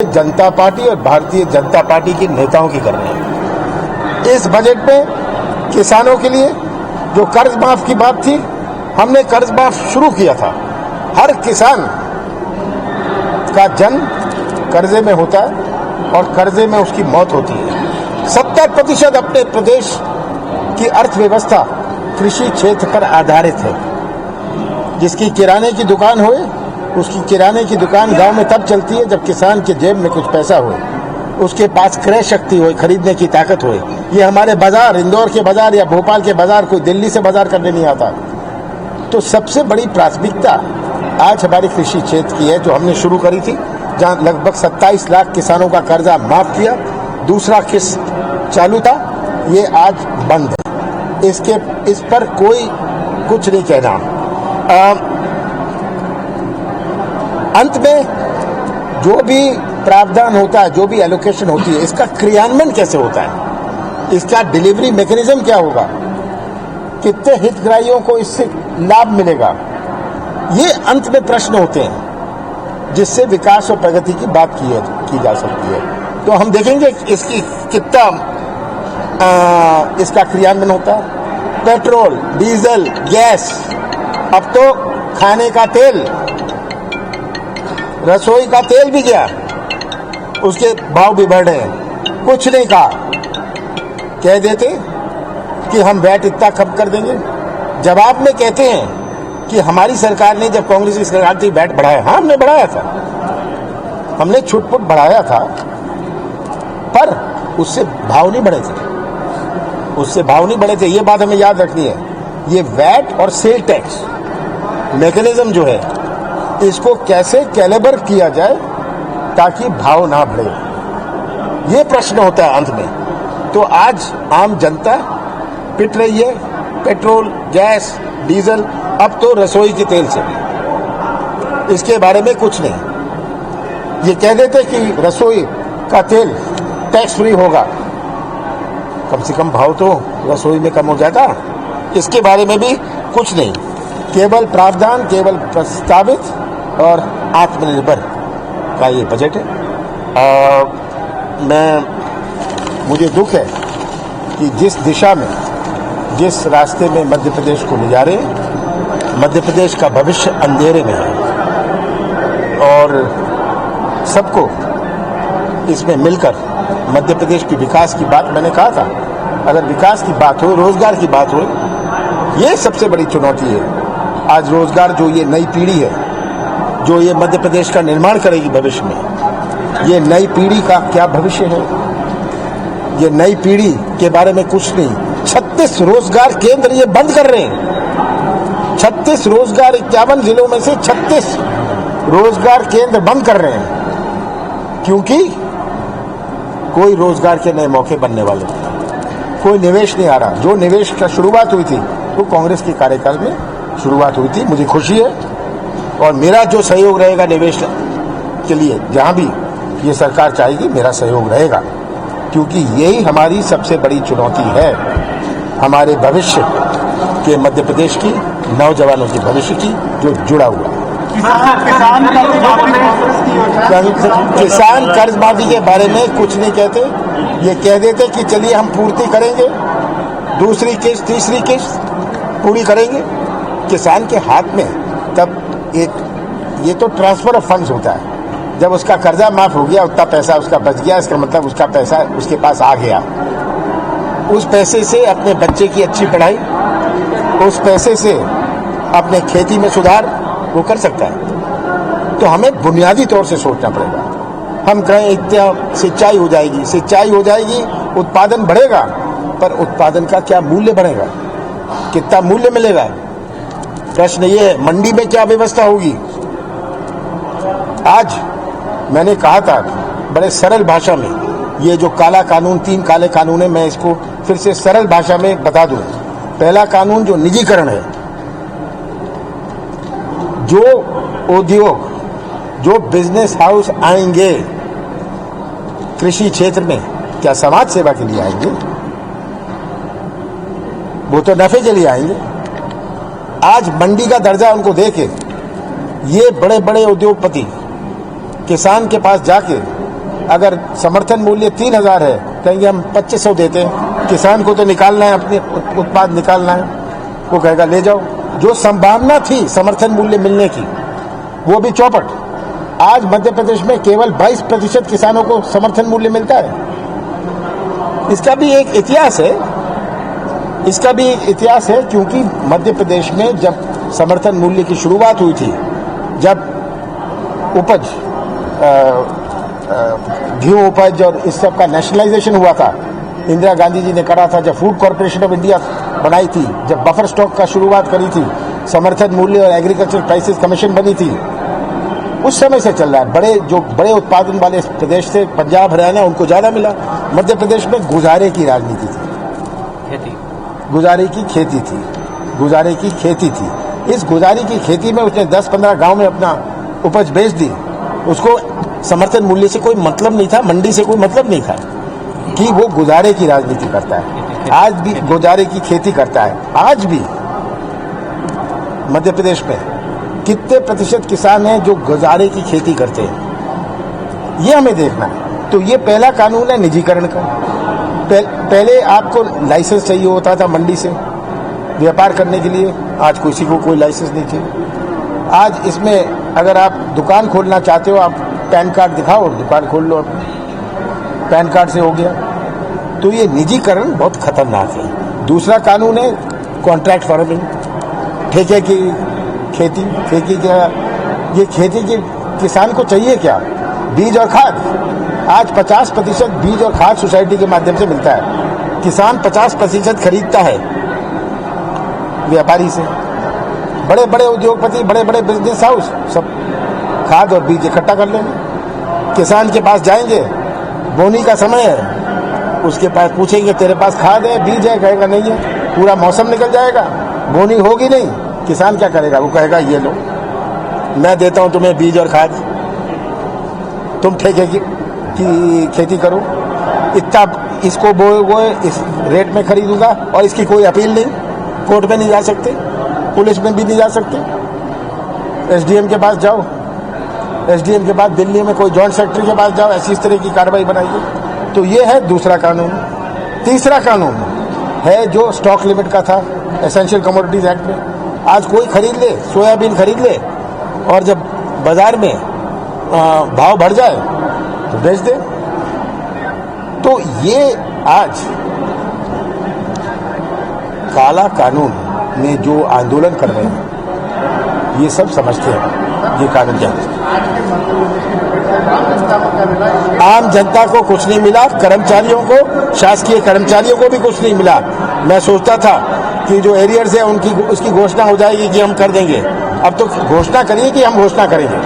जनता party और Bharatiya Janata party के नेताओं की कर रहे हैं। इस बजट में किसानों के लिए जो कर्ज माफ की बात थी, हमने कर्ज माफ शुरू किया था। हर किसान का जन्म कर्जे में होता है और कर्जे में उसकी मौत होती है। 70% अपने प्रदेश की अर्थव्यवस्था कृषि क्षेत्र पर आधारित है। जिसकी किराने की दुकान होए, उसकी किराने की दुकान गांव में तब चलती है जब किसान के जेब में कुछ पैसा हो, उसके पास क्रय शक्ति हो, खरीदने की ताकत हो। ये हमारे बाजार, इंदौर के बाजार या भोपाल के बाजार, कोई दिल्ली से बाजार करने नहीं आता। तो सबसे बड़ी प्राथमिकता आज हमारे कृषि क्षेत्र की है, जो हमने शुरू करी थी, जहां लगभग 27 लाख किसानों का कर्जा माफ किया। दूसरा किस्त चालू था, ये आज बंद है। इस पर कोई कुछ नहीं कहना। अंत में जो भी प्रावधान होता है, जो भी एलोकेशन होती है, इसका क्रियान्वयन कैसे होता है, इसका डिलीवरी मैकेनिज्म क्या होगा, कितने हितग्राहियों को इससे लाभ मिलेगा, ये अंत में प्रश्न होते हैं जिससे विकास और प्रगति की बात की जा सकती है। तो हम देखेंगे इसकी कितना इसका क्रियान्वयन होता है। पेट्रोल, डीजल, गैस, अब तो खाने का तेल, रसोई का तेल भी गया, उसके भाव भी बढ़ रहे हैं। कुछ नहीं कहा, कह देते कि हम वैट इतना कम कर देंगे। जवाब में कहते हैं कि हमारी सरकार ने, जब कांग्रेस की सरकार थी, वैट बढ़ाया। हाँ, हमने बढ़ाया था, हमने छुटपुट बढ़ाया था, पर उससे भाव नहीं बढ़े थे, उससे भाव नहीं बढ़े थे। ये बात हमें याद रखनी है। ये वैट और सेल टैक्स मैकेनिज्म जो है, इसको कैसे कैलिबर किया जाए ताकि भाव ना बढ़े, ये प्रश्न होता है अंत में। तो आज आम जनता पिट रही है, पेट्रोल, गैस, डीजल, अब तो रसोई के तेल से भी। इसके बारे में कुछ नहीं। ये कह देते कि रसोई का तेल टैक्स फ्री होगा, कम से कम भाव तो रसोई में कम हो जाता। इसके बारे में भी कुछ नहीं, केवल प्रावधान, केवल प्रस्तावित और आत्मनिर्भर का ये बजट है। मुझे दुख है कि जिस दिशा में, जिस रास्ते में मध्य प्रदेश को ले जा रहे हैं, मध्य प्रदेश का भविष्य अंधेरे में है। और सबको इसमें मिलकर मध्य प्रदेश की विकास की बात, मैंने कहा था, अगर विकास की बात हो, रोजगार की बात हो, ये सबसे बड़ी चुनौती है। आज रोजगार, जो ये नई पीढ़ी है, जो ये मध्य प्रदेश का निर्माण करेगी भविष्य में, ये नई पीढ़ी का क्या भविष्य है, ये नई पीढ़ी के बारे में कुछ नहीं। 36 रोजगार केंद्र ये बंद कर रहे हैं। 36 रोजगार, 51 जिलों में से 36 रोजगार केंद्र बंद कर रहे हैं, क्योंकि कोई रोजगार के नए मौके बनने वाले नहीं, कोई निवेश नहीं आ रहा। जो निवेश का शुरुआत हुई थी वो कांग्रेस के कार्यकाल में शुरुआत हुई थी। मुझे खुशी है और मेरा जो सहयोग रहेगा निवेश के लिए, जहां भी ये सरकार चाहेगी, मेरा सहयोग रहेगा, क्योंकि यही हमारी सबसे बड़ी चुनौती है, हमारे भविष्य के, मध्य प्रदेश की नौजवानों के भविष्य की, जो जुड़ा हुआ है। किसान कर्ज माफी के बारे में कुछ नहीं कहते। ये कह देते कि चलिए हम पूर्ति करेंगे, दूसरी किस्त, तीसरी किस्त पूरी करेंगे। किसान के हाथ में तब ये तो ट्रांसफर ऑफ फंड्स होता है। जब उसका कर्जा माफ हो गया, उतना पैसा उसका बच गया, इसका मतलब उसका पैसा उसके पास आ गया। उस पैसे से अपने बच्चे की अच्छी पढ़ाई, उस पैसे से अपने खेती में सुधार वो कर सकता है। तो हमें बुनियादी तौर से सोचना पड़ेगा। हम कहें इतना सिंचाई हो जाएगी, उत्पादन बढ़ेगा, पर उत्पादन का क्या मूल्य बढ़ेगा, कितना मूल्य मिलेगा? प्रश्न ये है। मंडी में क्या व्यवस्था होगी? आज मैंने कहा था बड़े सरल भाषा में, ये जो काला कानून, 3 काले कानून है, मैं इसको फिर से सरल भाषा में बता दूं। पहला कानून जो निजीकरण है, जो उद्योग, जो बिजनेस हाउस आएंगे कृषि क्षेत्र में, क्या समाज सेवा के लिए आएंगे? वो तो नफे के लिए आएंगे। आज मंडी का दर्जा उनको देके ये बड़े बड़े उद्योगपति किसान के पास जाके अगर समर्थन मूल्य 3,000 है, कहेंगे हम 2,500 देते हैं, किसान को तो निकालना है, अपने उत्पाद निकालना है, वो कहेगा ले जाओ। जो संभावना थी समर्थन मूल्य मिलने की वो भी चौपट। आज मध्य प्रदेश में केवल 22% किसानों को समर्थन मूल्य मिलता है। इसका भी एक इतिहास है, क्योंकि मध्य प्रदेश में जब समर्थन मूल्य की शुरुआत हुई थी, जब उपज गेहूं उपज और इस सब का नेशनलाइजेशन हुआ था, इंदिरा गांधी जी ने करा था, जब फूड कॉर्पोरेशन ऑफ इंडिया बनाई थी, जब बफर स्टॉक का शुरुआत करी थी, समर्थन मूल्य और एग्रीकल्चर प्राइसेस कमीशन बनी थी, उस समय से चल रहा है। जो बड़े उत्पादन वाले प्रदेश थे, पंजाब हरियाणा, उनको ज्यादा मिला। मध्य प्रदेश में गुजारे की राजनीति थी, गुजारे की खेती थी। इस गुजारे की खेती में उसने 10-15 गांव में अपना उपज बेच दी। उसको समर्थन मूल्य से कोई मतलब नहीं था, मंडी से कोई मतलब नहीं था, कि वो गुजारे की राजनीति करता है। आज भी गुजारे की खेती करता है। आज भी मध्य प्रदेश में कितने प्रतिशत किसान हैं जो गुजारे की खेती करते हैं, ये हमें देखना है। तो ये पहला कानून है निजीकरण का। पहले आपको लाइसेंस चाहिए होता था मंडी से व्यापार करने के लिए, आज किसी को कोई लाइसेंस नहीं चाहिए। आज इसमें अगर आप दुकान खोलना चाहते हो, आप पैन कार्ड दिखाओ, दुकान खोल लो, पैन कार्ड से हो गया। तो ये निजीकरण बहुत खतरनाक है। दूसरा कानून है कॉन्ट्रैक्ट फार्मिंग, ठेके की खेती। ये खेती की किसान को चाहिए क्या? बीज और खाद। आज 50% बीज और खाद सोसाइटी के माध्यम से मिलता है। किसान 50% खरीदता है व्यापारी से। बड़े बड़े उद्योगपति, बड़े बड़े बिजनेस हाउस सब खाद और बीज इकट्ठा कर लेंगे। किसान के पास जाएंगे, बोनी का समय है, उसके पास पूछेंगे तेरे पास खाद है, बीज है, कहेगा नहीं है। पूरा मौसम निकल जाएगा, बोनी होगी नहीं। किसान क्या करेगा? वो कहेगा ये लो, मैं देता हूं तुम्हें बीज और खाद, तुम ठेके की खेती करो, इतना इसको वो इस रेट में खरीदूंगा, और इसकी कोई अपील नहीं, कोर्ट में नहीं जा सकते, पुलिस में भी नहीं जा सकते। एसडीएम के पास जाओ, एसडीएम के बाद दिल्ली में कोई जॉइंट सेक्रेटरी के पास जाओ, ऐसी इस तरह की कार्रवाई बनाइए। तो ये है दूसरा कानून। तीसरा कानून है जो स्टॉक लिमिट का था एसेंशियल कमोडिटीज एक्ट में। आज कोई खरीद ले, सोयाबीन खरीद ले, और जब बाजार में भाव बढ़ जाए तो बेच दे। तो ये आज काला कानून में जो आंदोलन कर रहे हैं, ये सब समझते हैं ये कानून क्या है। आम जनता को कुछ नहीं मिला, कर्मचारियों को, शासकीय कर्मचारियों को भी कुछ नहीं मिला। मैं सोचता था कि जो एरियर्स है उसकी घोषणा हो जाएगी कि हम कर देंगे। अब तो घोषणा करिए कि हम घोषणा करेंगे।